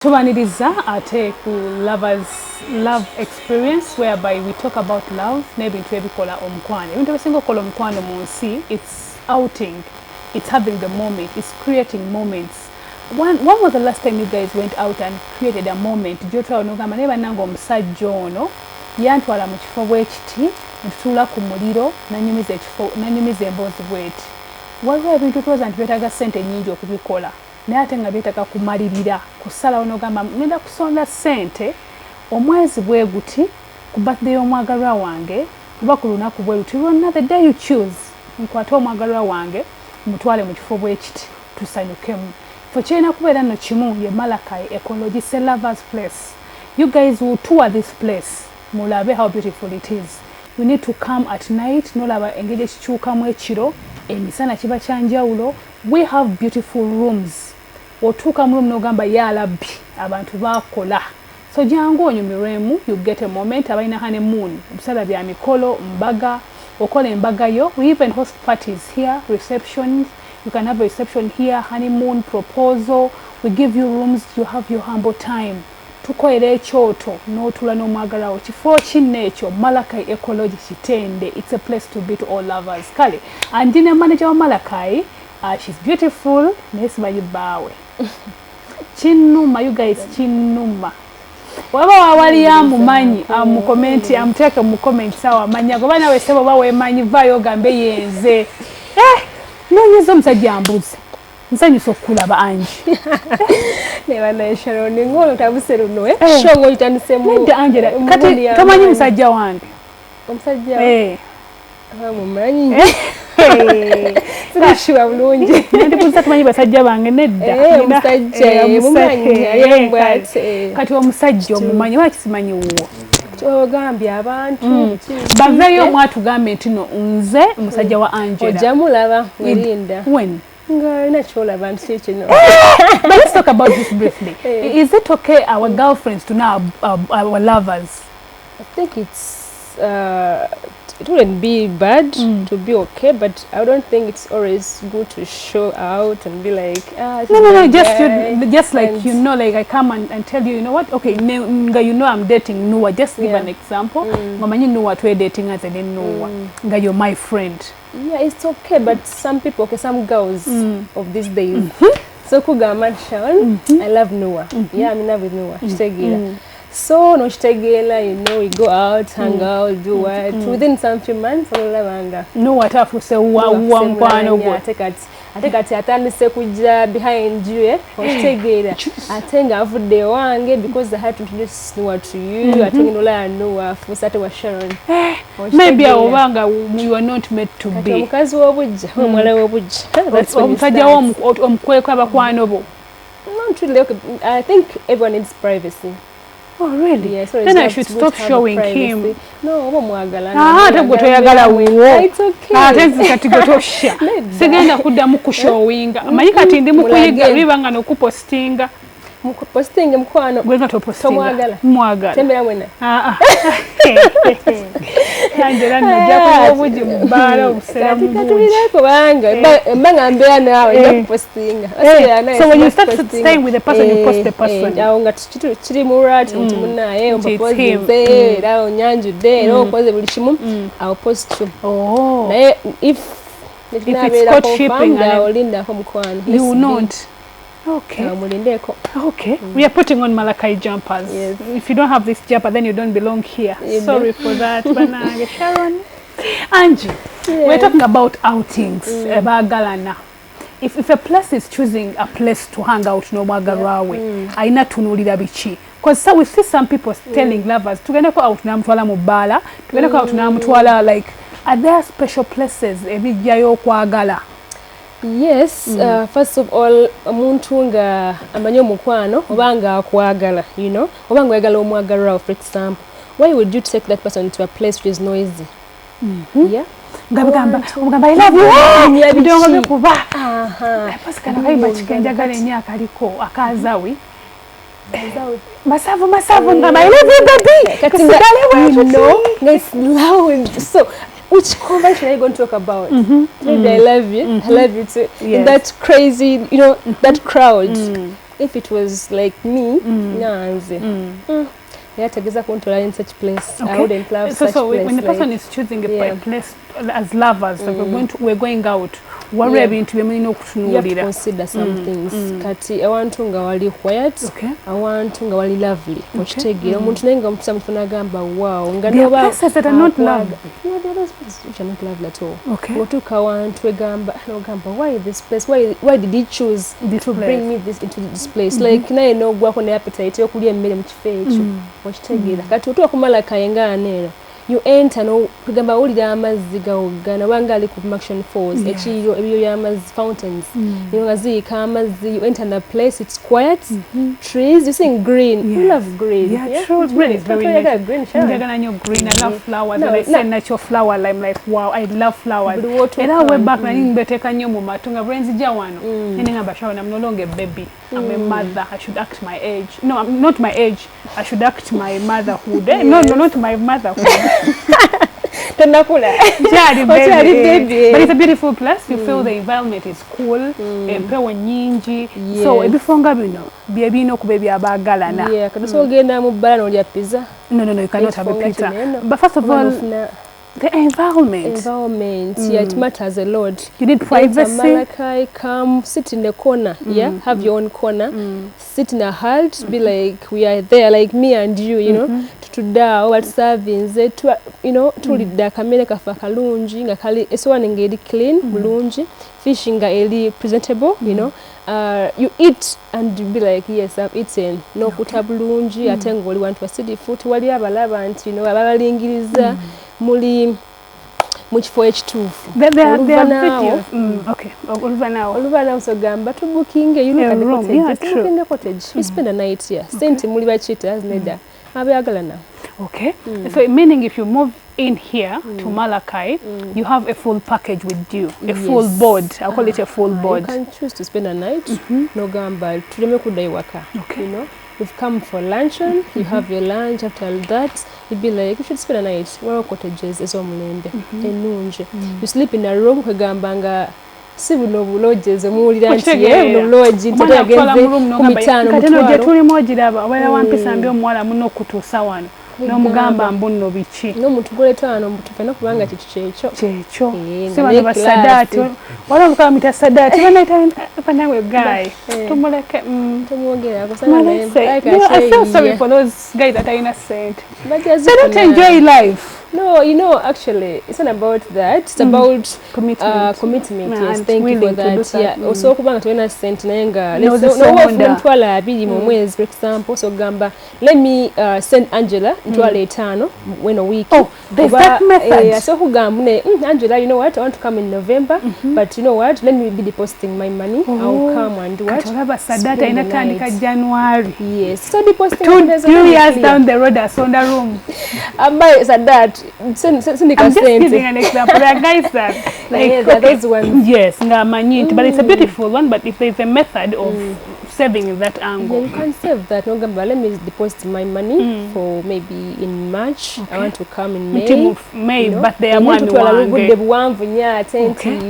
Tubaniriza ate ku love experience whereby we talk about love n'ebintu ebikola omukwano. Ebintu ebisinga okukola omukwano mu nsi, it's outing, it's having the moment, it's creating moments. When was the last time you guys went out and created a moment? Gyotwala n'ogamba naye bannange omusajja ono yantwala mu kifo bwekiti ntutuula ku muliro nanyumiza emboozi bweti. Waliwo ebintu twoza nti byetaaga ssente nnyingi okubikola. Naye ate nga byetaaga kumalirira kusalawo n'ogamba ngenda kusonda ssente omwezi bwe guti ku birthday y'omwagalwa wange kuba ku lunaku bwe luti lwonna the day you choose nkwate omwagalwa wange mutwale mu kifo bwekiti tusanyukemu. Ffe kirina kubeera nno kimu ye Malakai Ecology Lovers Place. You guys will tour this place mulabe how beautiful it is. You need to come at night nolaba engeri ekikyukamu ekiro emisana kiba kyanjawulo. We have beautiful rooms. Otuuka mu room n'ogamba ya labbi abantu bakola. So jangu onyumirwemu, you get a moment. Abalina honeymoon obusala bya mikolo mbaga okola embaga yo. We even host parties here, receptions. You can have a reception here, honeymoon, proposal. We give you rooms, you have your humble time. Tukoera ekyoto n'otula n'omwagalawo kifo kinne ekyo Malakai Ecology Kitende. It's a place to be to all lovers. Kale andine manager wa Malakai. She's beautiful. Nesimanyi bawe. Chinuma, you guys, chinuma. Waba wawali ya mumanyi, mukomenti, amuteke mukomenti sawa manya. Kwa nawe sebo bawe manyi vayo gambe yenze. Nonyezo msajja ambuzi. Nsanyu sokula ba anji. Newa na Sharon ngolo tabusero noe. Shongo itanise mu. Nende Angela. Kati kamanyi msajja wange. Msajja. Mumanyi. Sirashiwa bulungi. Nende kuza tumanyi basajja bange nedda. Musajja mumanyi ayembwate. Kati omusajja omumanyi wakisimanyi wuwo. Ogambye abantu. Baveyo mwatugambe ntino nze musajja wa Angela. Ojamulaba werinda. When? Ngana chola abantu kino. But let's talk about this briefly. Is it okay our girlfriends to know our lovers? I think it wouldn't be bad to be okay, but I don't think it's always good to show out and be like, no, just like, you know, like I come and tell you, you know what, okay, you know I'm dating Noah, just give an example. Mama, you know what we're dating as I didn't know. You're my friend. Yeah, it's okay, but some people, okay, some girls of these days, so kugama Sharon, I love Noah. Yeah, I'm in love with Noah. So no shitegela, you know, we go out, hang out, do what. Within some few months, all lavanga. No, what have say one I take at atandise kuja behind you, shitegela. I think I've the wange because I had to introduce Noah to you. I think Nola and Noah for Saturday Sharon. Maybe you are not meant to be. Mukazi wobuja, mwala wobuja. That's when omkweko abakwanobo. Not really. I think everyone needs privacy. Oh really? Yeah, so then I should stop showing him. No, mwagala. Toyagala wuwo. It's okay. Kati gotosha. Sigenda kuddamu kushowinga. Amanyi kati ndi mukuyiga bibanga nokupostinga. Mukupostinga mkwano. Gwe ngato postinga. Mwagala. Tembera mwena. Angela najja kubuji mbala obusera mu. Katulirako banga. Mbanga mbera nawe postinga. So when you start staying with the person, you post the person. Awo nga kiri mu rat munaye ompose era onyanjude era okoze buli kimu I'll post you. Oh. Naye if it's caught shipping olinda ko mukwano. You will not. Okay. Okay. We are putting on Malakai jumpers. Yes. If you don't have this jumper, then you don't belong here. Sorry for that. Bananga Sharon. Angie, we're talking about outings. Galana. If a place is choosing a place to hang out, no magarawe, aina tunulira bichi. Because so we see some people telling lovers, tugenda ko out na mutwala mubala, tugenda ko out na mutwala, like, are there special places ebijjayo kwagala? Yes, first of all, omuntu nga amanyi omukwano obanga akwagala, you know, obanga oyagala omwagala, for example, why would you take that person to a place which is noisy? Yeah. Gamba I love you. Ndongo kuba. Pascal kaiba chikenja gale nyaka liko akazawi. Masavu ngamba I love you baby. Katingale you know, it's loud. So which conversation are you going to talk about? Maybe I love you, I love you too. In that crazy, you know, that crowd. if it was like me, nyanze. Kyetagisa kuntwala in such place. I wouldn't love such place. When the person is choosing a place as lovers, like we're going out, what are you you have to consider some things. Kati abantu nga wali quiet, abantu nga wali lovely. Okitegeera omuntu naye nga omutusanga agamba wow nga there are places that are not lovely. Yeah, there are places which are not lovely at all. Okay. Otuuka awantu egamba why this place, why did he choose to bring me into this place, like naye n'ogwako ne appetite yokulya emmere mu kifo ekyo. Okitegeera kati otuuka ku Malakayi nga aneera you enter no kugamba ulira amazzi gawogana wanga ali ku Action Falls ekiriyo ebyo y'amazzi fountains you know azika amazzi you enter the place it's quiet trees you see green you love green true green is very nice green green I love flowers and I say natural flower I'm like wow I love flowers and I went back and mbeteka nnyo mu matunga friends ja wano nene ngamba shawo I'm no longer a baby I'm a mother I should act my age no I'm not my age I should act my motherhood no not my motherhood Tanakula. Baby. But it's a beautiful place. You feel the environment is cool. Empewo nyingi. So ebifonga bino byebino ku baby abagalana. Yeah, kati so genda mu bbala n'olya pizza. No, you cannot have a pizza. But first of all, the environment. Yeah, it matters a lot. You need privacy. Malakayi, come sit in the corner. Have your own corner. Sit in a hut. Be like we are there, like me and you know. Tudawo what servings you know tulidda kamere kafa kalungi nga kali esowani ngeri clean bulungi fish nga eri presentable you know you eat and you be like yes I've eaten no kuta bulungi ate ngoli want to city food wali abalaba nti you know abalingiriza muli mu kifo ekituufu there are videos okay oluvanawo so gamba to booking you look at the cottage you spend a night here Ssente muli bacheaters neda abayagalana. Okay. So meaning if you move in here to Malakayi, you have a full package with you, a full board. I'll call it a full board. You can choose to spend a night. No gamba. Tuleme kudai waka. Okay. You know, you've come for luncheon. You have your lunch. After that, you'd be like, you should spend a night. Where cottages is omulende. Enunje. You sleep in a room. Kagambanga. Si buno bulojeze muwulira nti buno buloji ntete yagenze ku mitano mutwalo tuli mojiraba wala wampisa mbyo mwala muno kutuusa wano n'omugamba mbuno biki n'omuntu goletwano mutufena kubanga kyekyo si bano basadati wala mukaba mita sadati banawe guy tumuleke tumwogera kusana naye I feel sorry for those guys that are in a Ssente they don't enjoy life. No, you know, actually, it's not about that. It's about commitment. Yes, thank you for that. Yeah. Also, kubanga tuena Ssente nayenga. Let's no ntwala abiri mu mwezi, for example. So gamba, let me send Angela ntwala 5 when a week. Oh, there's that method. Yeah. So kugamba Angela, you know what? I want to come in November, but you know what? Let me be depositing my money. I'll come and do what? Katolaba sadata inatandika January. Yes. So depositing 2 years down the road as on the room. By that. I'm just giving an example. There are guys that like those ones. Yes, but it's a beautiful one. But if there's a method of saving in that angle, you can save that. No, let me deposit my money for maybe in March. I want to come in May. You know? But they are one. You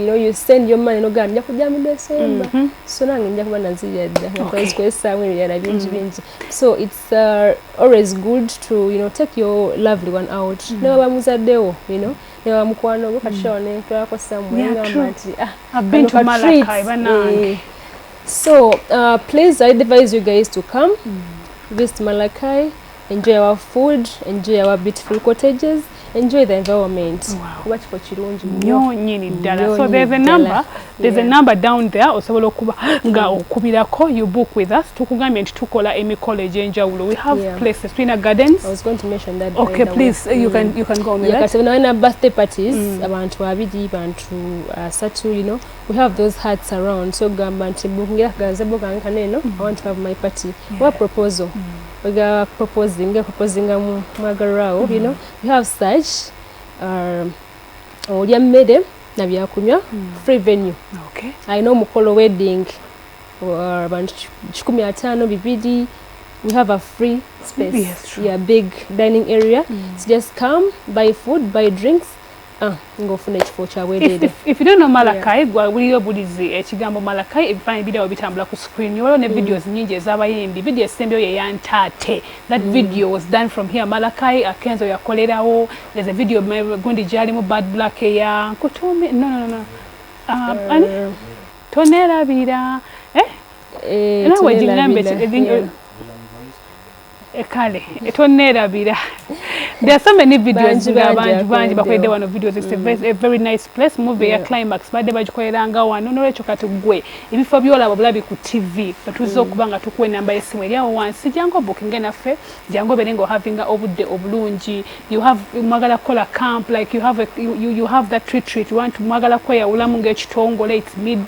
know, you send your money. No, December. So so it's always good to take your lovely one out. You know. I've been to Malakayi. So please, I advise you guys to come visit Malakayi, enjoy our food, enjoy our beautiful cottages, enjoy the environment. Watch for Nyingi. So there's a number down there. Osobola okuba nga okubirako, you book with us. Tukugambye nti tukola college enjawulo. We have places, Twina Gardens. I was going to mention that. Okay, please, you can go on that. When I have birthday parties, Abantu abidi, Abantu Satu, you know, we have those huts around. So gamba nti bukungira gazebo kankaneno. I want to have my party. What proposal? We are proposing Magarao, you know. We have such Mede na byakunywa free venue. Okay. I know mukolo wedding or about 15 bibidi. We have a free space. Yes, true. Yeah, big dining area. So just come, buy food, buy drinks, ng'ofuna ekifo kyabwereere. If you don't know Malachi, waliyo bulizi ekigambo Malachi ebifaananyi biddawo bitambula ku screen. Waliwo ne videos nnyingi ez'abayimbi. Video esembeyo ye yantaate. That video was done from here. Malachi Akenzo yakolerawo. There's a video gundi gyalimu Bad Black eya Nkutume. No. Ani? Tonerabira. Nawe gigambe Ekale, tonerabira. There are so many videos banji bakwede wano videos. It's a very nice place. Movie ya climax bade bagikoleranga wano n'olwekyo kati gwe ebifo byolaba bulabi ku TV tuzo kubanga tukuwe namba yesimu eri awo wansi jango booking naffe jango berengo having obudde obulungi. You have mwagala kola camp, like you have that retreat, you want to mwagala kweya ulamu ng'ekitongole. It's mid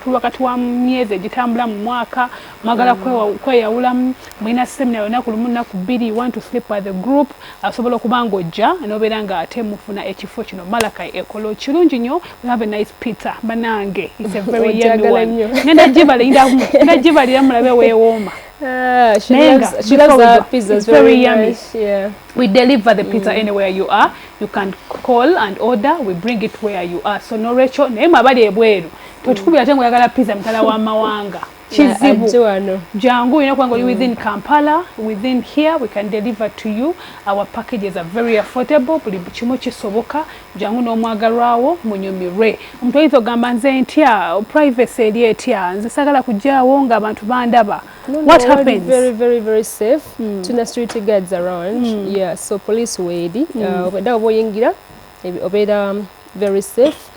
wakati wa myezi egitambula mu mwaka mwagala kweya ulamu mwina seminar olunaku lumu nnaku bbiri. You want to sleep by the group, asobola okubanga ojja n'obeera nga ate mufuna ekifo kino Malachi ekolo kirungi nnyo. We have a nice pizza banange. It's a very yummy one. Ngenda gibalira mulabe weewooma. She loves our pizzas. Very yummy. Yeah. We deliver the pizza anywhere you are. You can call and order. We bring it where you are. So no Rachel, naye mwabali ebweru. Totukubira ate nguyagala pizza mutala wa mawanga. Kizibu. Jangu, within Kampala, within here, we can deliver to you. Our packages are very affordable. Buli kimu kisoboka. Jangu no mwagalwawo munyumire. Omuntu ayinza ogamba nze ntya privacy eri etya nze sagala kujjaawo nga abantu bandaba. What happens? Very safe. Tuna security guards around. Yeah, so police wedi. Obeda oboyingira obeda very safe.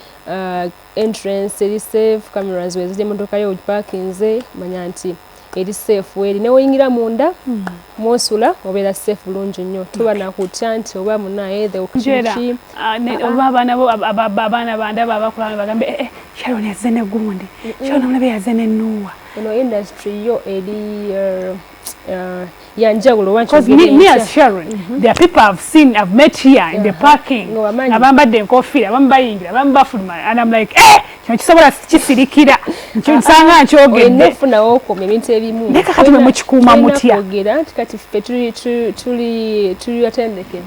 Entrance eri safe, cameras wezije motoka yo parkinze manya nti eri safe weri ne oyingira munda mosula obera safe bulungi nnyo. Tuba nakutya nti oba munaye the okuchi oba abaana bandaba abakulanga bagambe Sharon yazene gundi Sharon omulabe yazene nuwa. Eno industry yo eri yanjawulo wanchi me as Sharon, there are people I've met here in the parking. Abambadde enkofira, abambayingira, abambafuluma, and I'm like, kino kisobola kisirikira. Nsanga nkyogedde. Nofuna woko ebintu ebimu. Neka kati mukikuuma mutya. Ogera kati ffe tuli atendeke.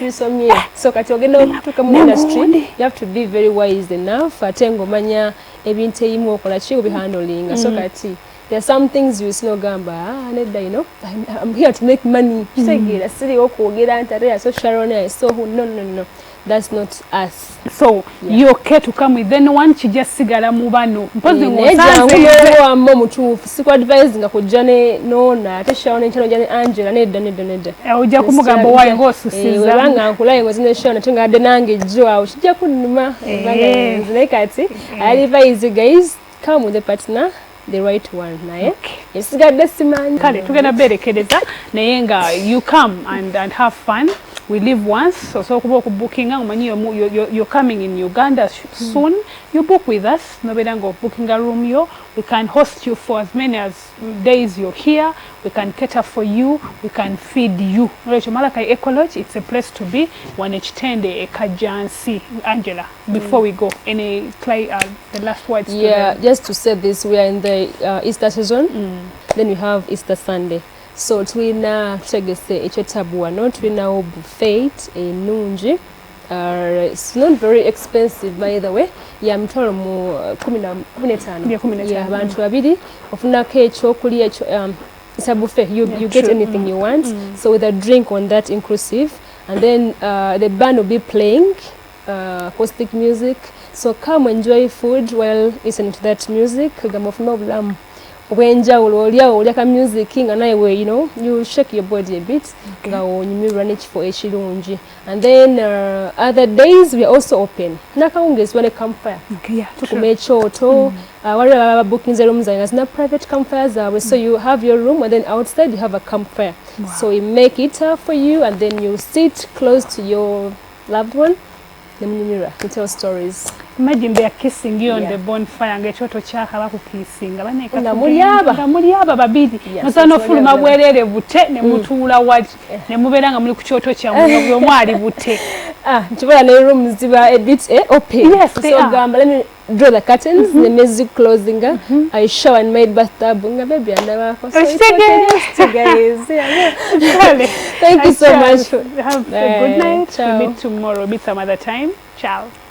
Nesomye. So kati ogenda okutuuka mu industry, you have to be very wise enough. Ate ng'omanya ebintu ebimu okola ki obihandlinga. So kati there are some things you still gamba, I'm here to make money. So Sharon, so no. That's not us. So you okay to come with then one just sigara mubano. Advising a kujane no na Sharon Angela nedda. Ojja kumugambo wayo ng'osusiza. Wanga nkulaye ngozi ne Sharon tungadde nange jwa ukijja kunuma. I advise you guys come with a partner. The right one naye esigadde simanyi kale tugenda berekereza naye nga you come and have fun. We live once, so kuba okubookinga omanyi you're coming in Uganda soon. You book with us, nobeera nga booking a room yo. We can host you for as many as days you're here. We can cater for you. We can feed you. Malachi Ecology, it's a place to be. Wanechitende ekajansi. Angela, before we go, any the last words? Yeah, just to say this, we are in the Easter season. Then we have Easter Sunday. So twina Kyetagisa ekyetabuwano twina buffet enungi. It's not very expensive by the way. Ya mtolo mu 15. Yeah, abantu babiri ofunako ekyokulya it's a buffet. You get anything you want. So with a drink on that inclusive, and then the band will be playing acoustic music. So come enjoy food while listening to that music. Wenjawulo olya ka music nga nawe you shake your body a bit nga onyumirwa n'ekifo ekirungi. And then other days we are also open nakawungezi wane campfire tukuma ekyoto waliwo bookings rooms and na private campfires so you have your room and then outside you have a campfire. So we make it for you and then you sit close to your loved one. You tell stories. Imagine they are kissing you on the bonfire ng'ekyoto kyakala kukisinga baneka nga muli aba babiri nosano fuluma bwerere bute ne mutuula wati ne mubeera nga muli ku kyoto kyammwe bwe mwali bute nkibola ne rooms ziba a bit open. Yes, so gamba let me draw the curtains, the music closing, I shower and made bathtub nga baby andabako. So it's okay, guys. Thank you so much. Have a good night. We meet tomorrow. Meet some other time. Ciao.